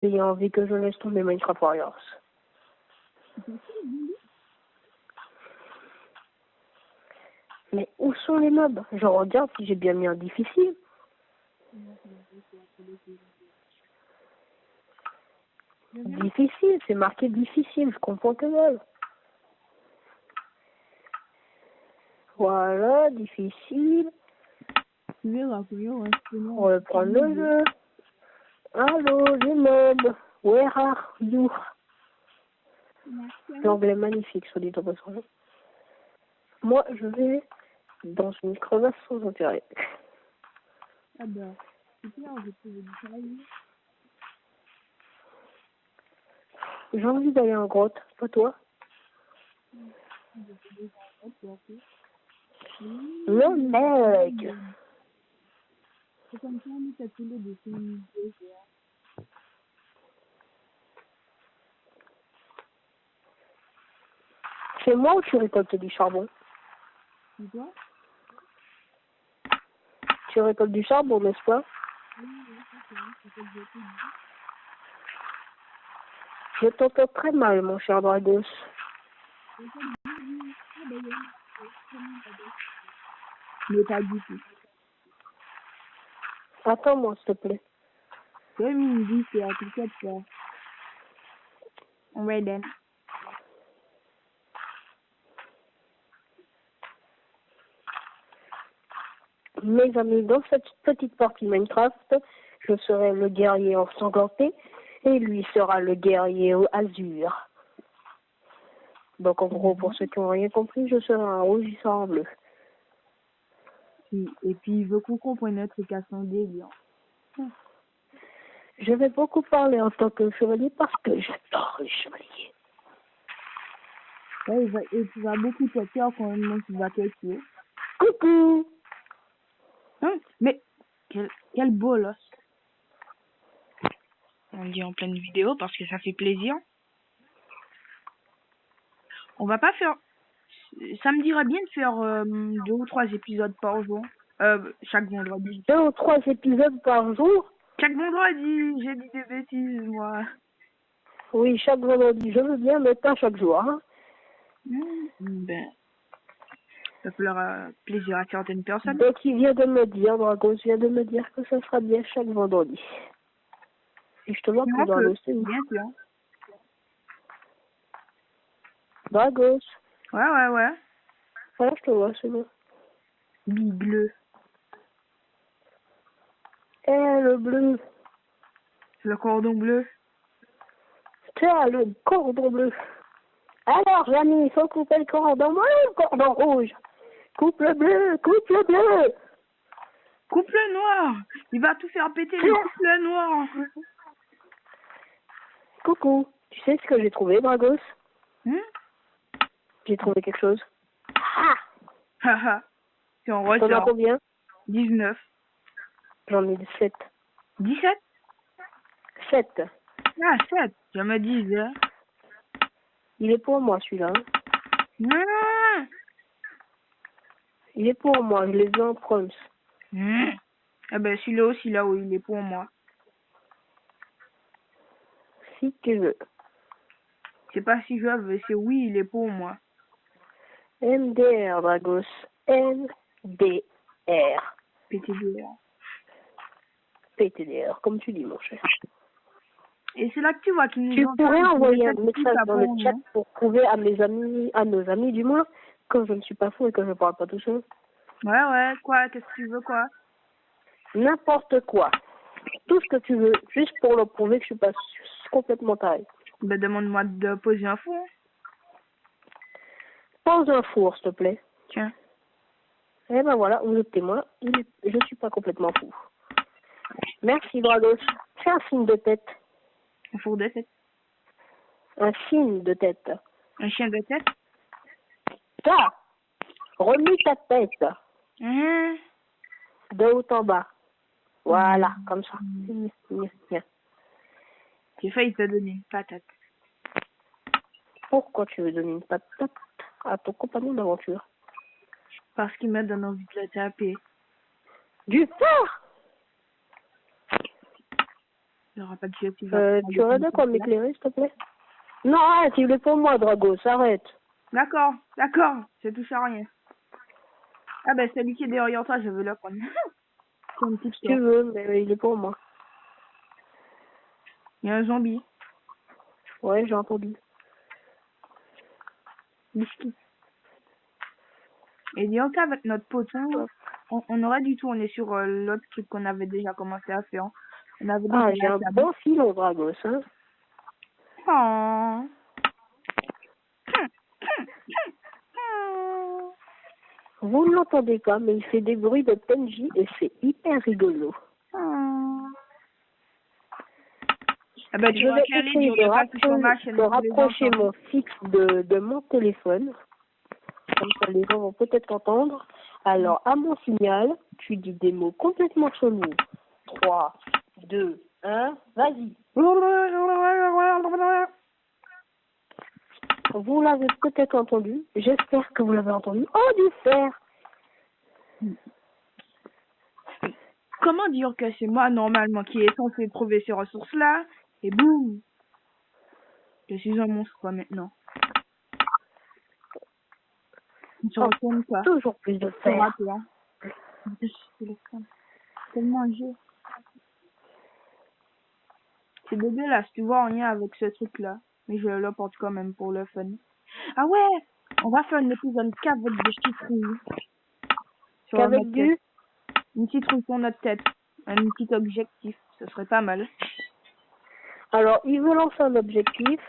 J'ai envie que je laisse tomber Minecraft Warriors. Mais où sont les mobs? Je regarde si j'ai bien mis un difficile. Difficile, c'est marqué difficile, je comprends que dalle. Voilà, difficile. On va prendre le jeu. Allô, les mobs. Where are you? L'anglais magnifique, soit dit en passant. Moi, je vais dans une crevasse sans intérêt. Ah bah, super, j'ai trouvé du travail. J'ai envie d'aller en grotte, pas toi? Non, mec. C'est comme ça, on est tous les deux. C'est moi ou tu récoltes du charbon? Tu vois? Tu récoltes du charbon, n'est-ce pas? Je t'entends très mal, mon cher Dragos. Mais pas du tout. Attends-moi, s'il te plaît. Comme il me dit, c'est à tout cas de faire. On va aider. Mes amis, dans cette petite partie Minecraft, je serai le guerrier ensanglanté et lui sera le guerrier au azur. Donc en gros, pour ceux qui n'ont rien compris, je serai un rougissant en bleu. Et puis, il veut qu'on comprenne notre cas sans délire. Je vais beaucoup parler en tant que chevalier parce que j'adore les chevaliers. Ouais, et tu vas beaucoup te faire quand même tu vas t'étudier. Coucou! Hein? Mais, quel bolos. On dit en pleine vidéo parce que ça fait plaisir. On va pas faire... Ça me dirait bien de faire 2 ou 3 épisodes par jour. Chaque vendredi. 2 ou 3 épisodes par jour? Chaque vendredi, j'ai dit des bêtises, moi. Oui, chaque vendredi, je veux bien, mais pas chaque jour. Hein. Ben, ça fera plaisir à certaines personnes. Donc il vient de me dire, Dragos vient de me dire que ça sera bien chaque vendredi. Et je te vois plus, Dragos, c'est où? Bien sûr. Dragos. Ouais. Voilà, je te vois, c'est bon. Bigleux. Eh, le bleu. Le cordon bleu. Tiens, le cordon bleu. Alors, Jamy, il faut couper le cordon bleu ou le cordon rouge? Coupe le bleu, coupe le bleu. Coupe le noir. Il va tout faire péter, le coupe le noir. Coucou. Tu sais ce que j'ai trouvé, Dragos? J'ai trouvé quelque chose. Ah! Haha. Si on T'en as ressort. combien? 19. J'en ai 7. 17? 7. Ah, 7. Je me disais. Il est pour moi, celui-là. Mmh. Il est pour moi, je les ai en proms. Eh ben, celui-là aussi, là où il est pour moi. Si tu veux. C'est pas si je veux, c'est oui, il est pour moi. MDR, Dragos. MDR. PTDR. PTDR, comme tu dis, mon cher. Et c'est là que tu vois qu'il nous Tu entend, pourrais il envoyer un fait message tout dans le pour chat nous. pour prouver à mes amis, à nos amis du moins, que je ne suis pas fou et que je parle pas tout seul. Ouais, quoi, qu'est-ce que tu veux, quoi? N'importe quoi. Tout ce que tu veux, juste pour le prouver que je suis pas complètement taré. Ben, demande-moi de poser un fou. Pose un four, s'il te plaît. Tiens. Eh ben voilà, vous êtes témoin, je suis pas complètement fou. Merci, Dragos. Fais un signe de tête. Un four de tête. Un signe de tête. Un chien de tête. Ça, remue ta tête. De haut en bas. Voilà, comme ça. J'ai failli te donner une patate. Pourquoi tu veux donner une patate à ton compagnon d'aventure? Parce qu'il me donne envie de le taper. Du fort! Il n'y aura pas de jeu qui Tu aurais de quoi m'éclairer, s'il te plaît? Non, arrête, il est pour moi, Dragos, arrête. D'accord, ça touche à rien. Ah ben, celui qui est derrière toi, je veux le prendre. C'est une petite Si tu veux, mais il est pour moi. Il y a un zombie. Ouais, j'ai entendu. Et disons qu'avec notre poton, on aurait dû tourner sur l'autre truc qu'on avait déjà commencé à faire. On avait déjà J'ai un bon filon, Dragos, hein. Oh. Vous ne l'entendez pas, mais il fait des bruits de PNJ et c'est hyper rigolo. Ah bah, tu Je vais vas essayer de rapprocher mon fixe de mon téléphone. Comme ça, les gens vont peut-être entendre. Alors, à mon signal, tu dis des mots complètement chelous. 3, 2, 1, vas-y. Vous l'avez peut-être entendu. J'espère que vous l'avez entendu. Oh, du fer! Comment dire que c'est moi, normalement, qui est censé trouver ces ressources-là, et boum! Je suis un monstre, quoi, maintenant. Je retourne pas. Toujours plus de fer. Tellement jeu. C'est dégueulasse, tu vois, rien avec ce truc-là. Mais je le porte quand même pour le fun. Ah ouais! On va faire un épisode qu'avec des citrouilles. Qu'avec du... Une citrouille sur notre tête. Un petit objectif. Ce serait pas mal. Alors, il veut lancer un objectif,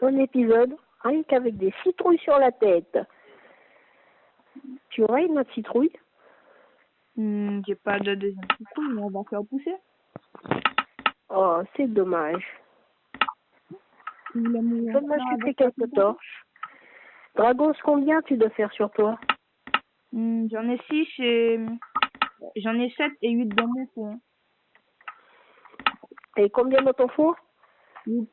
un épisode, rien qu'avec des citrouilles sur la tête. Tu aurais une autre citrouille? J'ai pas de deuxième citrouille, mais on va faire pousser. Oh, c'est dommage. Je vais m'acheter quelques torches. Dragos, combien tu dois faire sur toi? J'en ai 6 et... J'en ai 7 et 8 dans mon four. Et combien dans ton four? 8.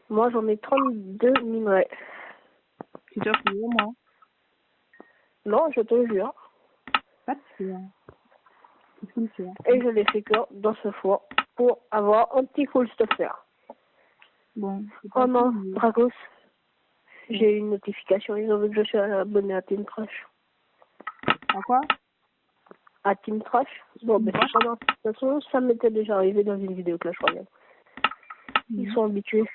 Moi, j'en ai 32 minerais. Tu te fous de moi? Non, je te jure. Pas de faire. Et je l'ai fait que dans ce four pour avoir un petit full stuffer. Bon. Oh non, Dragos. J'ai une notification, ils ont vu que je suis abonné à Team Trash. À quoi? À Team Trash? Bon, ben c'est pas grave. De toute façon, ça m'était déjà arrivé dans une vidéo Clash Royale. Ils sont habitués.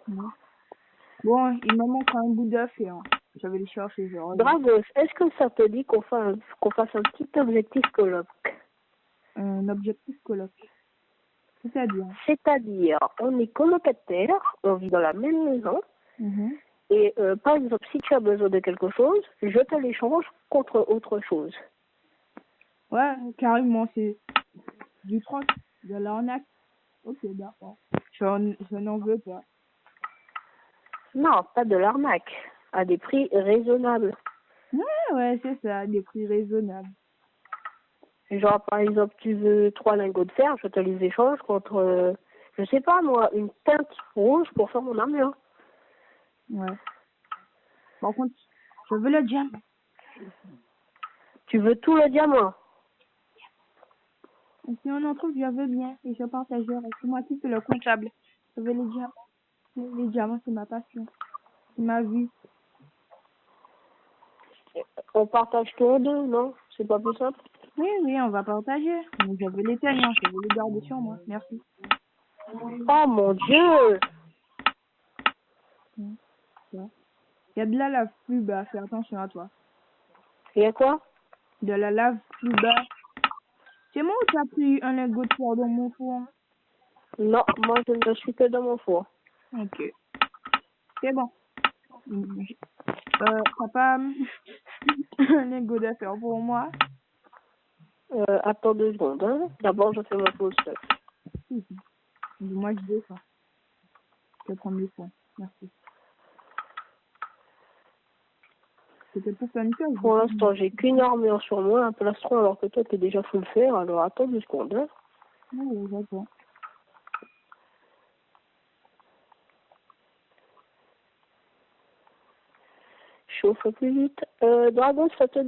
Bon, il me manque un bout d'œuf et je vais les chercher. Dragos, est-ce que ça te dit qu'on fasse un petit objectif colloque? Un objectif colloque. C'est-à-dire, on est colocataires, on vit dans la même maison, et par exemple, si tu as besoin de quelque chose, je te l'échange contre autre chose. Ouais, carrément, c'est du troc, de l'arnaque. Ok, d'accord. Je n'en veux pas. Non, pas de l'arnaque, à des prix raisonnables. Ouais, c'est ça, à des prix raisonnables. Genre, par exemple, tu veux 3 lingots de fer, je te les échange contre, je sais pas moi, une teinte rouge pour faire mon armure. Ouais. Par contre, je veux le diamant. Tu veux tout le diamant? Et si on en trouve, je veux bien. Et je partagerai. C'est moi qui fais le comptable. Je veux les diamants. Les diamants, c'est ma passion. C'est ma vie. On partage tous les deux, non? C'est pas plus simple? Oui, on va partager. Mais je veux les tenir, je veux les garder sur moi. Merci. Oh mon Dieu! Il y a de la lave plus bas, fais attention à toi. Il y a quoi? De la lave plus bas. C'est moi ou tu as pris un lingot de fer dans mon four? Non, moi je ne suis que dans mon four. Ok. C'est bon. T'as pas un lingot de fer pour moi? Attends 2 secondes, hein. D'abord je fais ma pause. Moi je descends. Je vais prendre les points. Merci. C'était pour faire une chose. Pour l'instant, j'ai qu'une armure sur moi, un plastron, alors que toi, t'es déjà full fer. Alors, attends 2 secondes. Hein. Oui, j'attends. Chauffe plus vite. Dragon, ça te...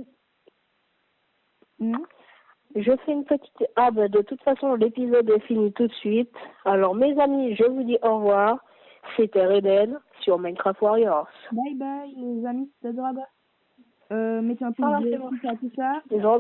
Je fais une petite... Ah ben de toute façon, l'épisode est fini tout de suite. Alors mes amis, je vous dis au revoir. C'était Reden sur Minecraft Warriors. Bye bye les amis, c'était Draba. Mettez un pouce Voilà, c'est bleu, bon. tout ça, tout ça. Les gens,